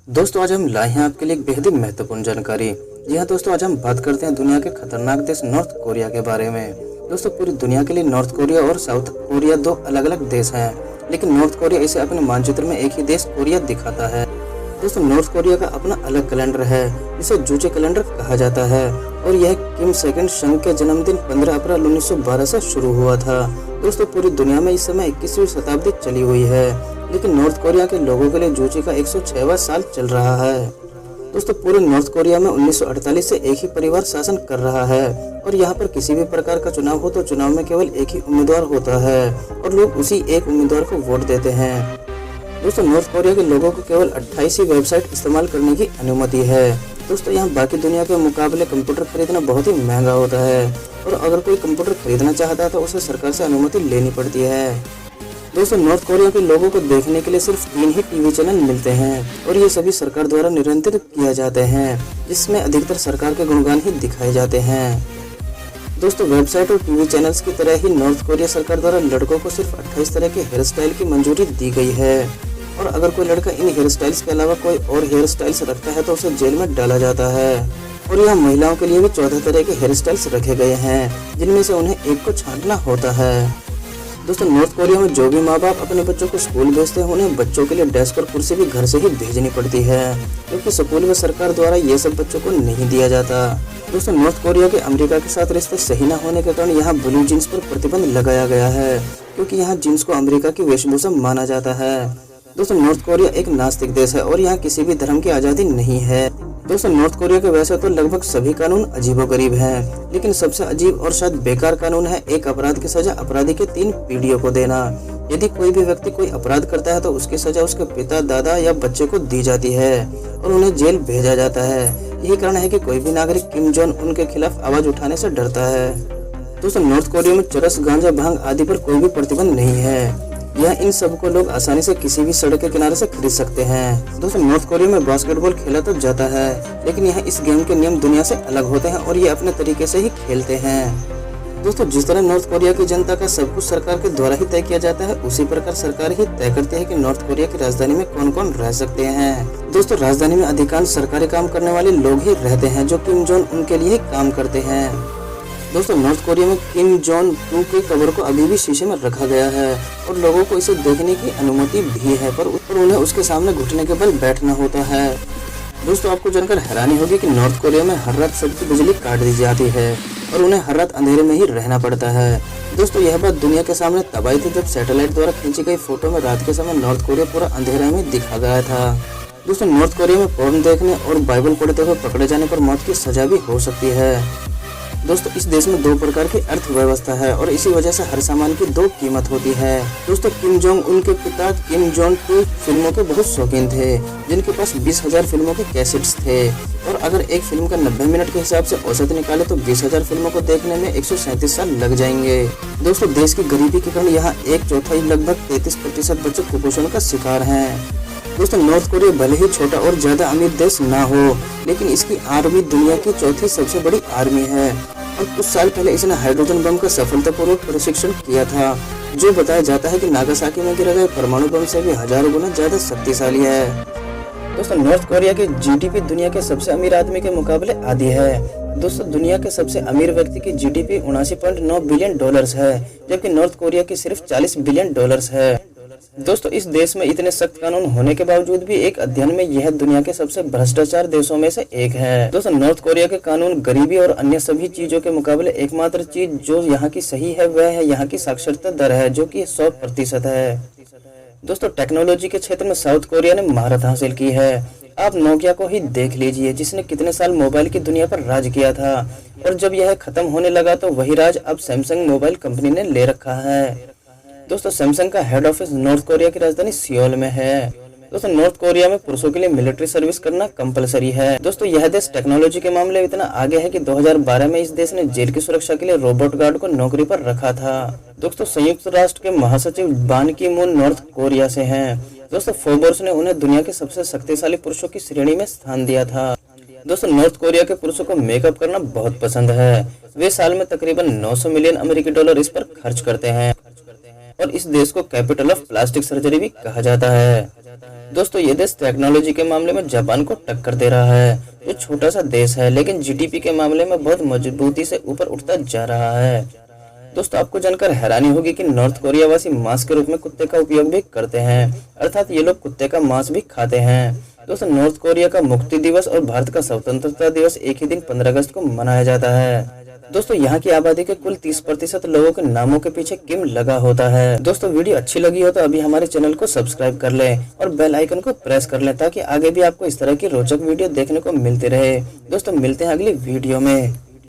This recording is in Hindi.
दोस्तों आज हम लाए हैं आपके लिए एक बेहद ही महत्वपूर्ण जानकारी। जी हाँ दोस्तों, आज हम बात करते हैं दुनिया के खतरनाक देश नॉर्थ कोरिया के बारे में। दोस्तों पूरी दुनिया के लिए नॉर्थ कोरिया और साउथ कोरिया दो अलग अलग देश हैं, लेकिन नॉर्थ कोरिया इसे अपने मानचित्र में एक ही देश कोरिया दिखाता है। दोस्तों नॉर्थ कोरिया का अपना अलग कैलेंडर है, इसे जूचे कैलेंडर कहा जाता है और यह किम सेकंड संग के जन्मदिन 15 अप्रैल 1912 से शुरू हुआ था। दोस्तों पूरी दुनिया में इस समय 21वीं शताब्दी चली हुई है, लेकिन नॉर्थ कोरिया के लोगों के लिए जूचे का 106वां साल चल रहा है। दोस्तों पूरे नॉर्थ कोरिया में 1948 से एक ही परिवार शासन कर रहा है और यहाँ पर किसी भी प्रकार का चुनाव हो तो चुनाव में केवल एक ही उम्मीदवार होता है और लोग उसी एक उम्मीदवार को वोट देते हैं। दोस्तों नॉर्थ कोरिया के लोगों को केवल 28 ही वेबसाइट इस्तेमाल करने की अनुमति है। दोस्तों यहाँ बाकी दुनिया के मुकाबले कंप्यूटर खरीदना बहुत ही महंगा होता है और अगर कोई कंप्यूटर खरीदना चाहता है तो उसे सरकार से अनुमति लेनी पड़ती है। दोस्तों नॉर्थ कोरिया के लोगों को देखने के लिए सिर्फ 3 ही टीवी चैनल मिलते हैं और ये सभी सरकार द्वारा नियंत्रित किया जाते हैं, जिसमें अधिकतर सरकार के गुणगान ही दिखाए जाते हैं। दोस्तों वेबसाइट और टीवी चैनल्स की तरह ही नॉर्थ कोरिया सरकार द्वारा लड़कों को सिर्फ 28 तरह के हेयर स्टाइल की मंजूरी दी गई है और अगर कोई लड़का इन हेयर स्टाइल्स के अलावा कोई और हेयर स्टाइल्स रखता है तो उसे जेल में डाला जाता है। और यहाँ महिलाओं के लिए भी 14 तरह के हेयर स्टाइल्स रखे गए हैं, जिनमें से उन्हें एक को छांटना होता है। दोस्तों नॉर्थ कोरिया में जो भी माँ बाप अपने बच्चों को स्कूल भेजते हैं उन्हें बच्चों के लिए डेस्क और कुर्सी भी घर से ही भेजनी पड़ती है, क्योंकि स्कूल में सरकार द्वारा ये सब बच्चों को नहीं दिया जाता। दोस्तों नॉर्थ कोरिया के अमेरिका के साथ रिश्ते सही न होने के कारण यहाँ ब्लू जींस पर प्रतिबंध लगाया गया है, क्योंकि यहाँ जींस को अमेरिका की वेशभूषा माना जाता है। दोस्तों नॉर्थ कोरिया एक नास्तिक देश है और यहाँ किसी भी धर्म की आज़ादी नहीं है। दोस्तों नॉर्थ कोरिया के वैसे तो लगभग सभी कानून अजीबोगरीब हैं, लेकिन सबसे अजीब और शायद बेकार कानून है एक अपराध की सजा अपराधी के 3 पीढ़ियों को देना। यदि कोई भी व्यक्ति कोई अपराध करता है तो उसकी सजा उसके पिता, दादा या बच्चे को दी जाती है और उन्हें जेल भेजा जाता है। यही कारण है कि कोई भी नागरिक किम जोंग उन के खिलाफ आवाज उठाने से डरता है। दोस्तों नॉर्थ कोरिया में चरस, गांजा, भांग आदि पर कोई भी प्रतिबंध नहीं है। यह इन सब को लोग आसानी से किसी भी सड़क के किनारे से खरीद सकते हैं। दोस्तों नॉर्थ कोरिया में बास्केटबॉल खेला तो जाता है, लेकिन यहाँ इस गेम के नियम दुनिया से अलग होते हैं और ये अपने तरीके से ही खेलते हैं। दोस्तों जिस तरह नॉर्थ कोरिया की जनता का सब कुछ सरकार के द्वारा ही तय किया जाता है, उसी प्रकार सरकार ही तय करती है कि नॉर्थ कोरिया की राजधानी में कौन कौन रह सकते हैं। दोस्तों राजधानी में अधिकांश सरकारी काम करने वाले लोग ही रहते हैं जो किम जोंग उन के लिए काम करते हैं। दोस्तों नॉर्थ कोरिया में किम जोंग 2 की कब्र को अभी भी शीशे में रखा गया है और लोगों को इसे देखने की अनुमति भी है, पर उन्हें उसके सामने घुटने के बल बैठना होता है। दोस्तों आपको जानकर हैरानी होगी कि नॉर्थ कोरिया में हर रात सबकी बिजली काट दी जाती है और उन्हें हर रात अंधेरे में ही रहना पड़ता है। दोस्तों यह बात दुनिया के सामने तब आई थी जब सैटेलाइट द्वारा खींची गई फोटो में रात के समय नॉर्थ कोरिया पूरा अंधेरे में दिखा गया था। दोस्तों नॉर्थ कोरिया में पोर्न देखने और बाइबल पढ़ते हुए पकड़े जाने पर मौत की सजा भी हो सकती है। दोस्तों इस देश में 2 प्रकार की अर्थव्यवस्था है और इसी वजह से हर सामान की 2 कीमत होती है। दोस्तों किम जोंग उनके पिता किम जोंग 2 फिल्मों के बहुत शौकीन थे, जिनके पास 20,000 फिल्मों के कैसेट्स थे और अगर एक फिल्म का 90 मिनट के हिसाब से औसत निकाले तो 20,000 फिल्मों को देखने में 137 साल लग जाएंगे। दोस्तों देश की गरीबी के कारण यहाँ 1/4 लगभग 33% बच्चे कुपोषण का शिकार हैं। दोस्तों नॉर्थ कोरिया भले ही छोटा और ज्यादा अमीर देश ना हो, लेकिन इसकी आर्मी दुनिया की 4थी सबसे बड़ी आर्मी है और कुछ साल पहले इसने हाइड्रोजन बम का सफलतापूर्वक परीक्षण किया था, जो बताया जाता है कि नागासाकी में गिरे गए परमाणु बम से भी हजारों गुना ज्यादा शक्तिशाली है। दोस्तों नॉर्थ कोरिया की जीडीपी दुनिया के सबसे अमीर आदमी के मुकाबले आधी है। दोस्तों दुनिया के सबसे अमीर व्यक्ति की जीडीपी 79.9 बिलियन डॉलर्स है, जबकि नॉर्थ कोरिया की सिर्फ 40 बिलियन डॉलर्स है। दोस्तों इस देश में इतने सख्त कानून होने के बावजूद भी एक अध्ययन में यह दुनिया के सबसे भ्रष्टाचार देशों में से एक है। दोस्तों नॉर्थ कोरिया के कानून गरीबी और अन्य सभी चीजों के मुकाबले एकमात्र चीज जो यहाँ की सही है वह है यहाँ की साक्षरता दर है, जो कि 100% है। दोस्तों टेक्नोलॉजी के क्षेत्र में साउथ कोरिया ने महारत हासिल की है। आप नोकिया को ही देख लीजिए, जिसने कितने साल मोबाइल की दुनिया पर राज किया था और जब यह खत्म होने लगा तो वही राज अब सैमसंग मोबाइल कंपनी ने ले रखा है। दोस्तों सैमसंग का हेड ऑफिस नॉर्थ कोरिया की राजधानी सियोल में है। दोस्तों नॉर्थ कोरिया में पुरुषों के लिए मिलिट्री सर्विस करना कंपलसरी है। दोस्तों यह देश टेक्नोलॉजी के मामले में इतना आगे है कि 2012 में इस देश ने जेल की सुरक्षा के लिए रोबोट गार्ड को नौकरी पर रखा था। दोस्तों संयुक्त राष्ट्र के महासचिव बान की मून नॉर्थ कोरिया से हैं। दोस्तों फोर्ब्स ने उन्हें दुनिया के सबसे शक्तिशाली पुरुषों की श्रेणी में स्थान दिया था। दोस्तों नॉर्थ कोरिया के पुरुषों को मेकअप करना बहुत पसंद है। वे साल में तकरीबन 900 मिलियन अमेरिकी डॉलर इस पर खर्च करते हैं और इस देश को कैपिटल ऑफ प्लास्टिक सर्जरी भी कहा जाता है। दोस्तों ये देश टेक्नोलॉजी के मामले में जापान को टक्कर दे रहा है, जो छोटा सा देश है लेकिन जीडीपी के मामले में बहुत मजबूती से ऊपर उठता जा रहा है। दोस्तों आपको जानकर हैरानी होगी कि नॉर्थ कोरिया वासी मांस के रूप में कुत्ते का उपयोग भी करते हैं, अर्थात ये लोग कुत्ते का मांस भी खाते हैं। दोस्तों नॉर्थ कोरिया का मुक्ति दिवस और भारत का स्वतंत्रता दिवस एक ही दिन 15 अगस्त को मनाया जाता है। दोस्तों यहाँ की आबादी के कुल 30% लोगों के नामों के पीछे किम लगा होता है। दोस्तों वीडियो अच्छी लगी हो तो अभी हमारे चैनल को सब्सक्राइब कर लें और बेल आइकन को प्रेस कर लें ताकि आगे भी आपको इस तरह की रोचक वीडियो देखने को मिलती रहे। दोस्तों मिलते हैं अगली वीडियो में।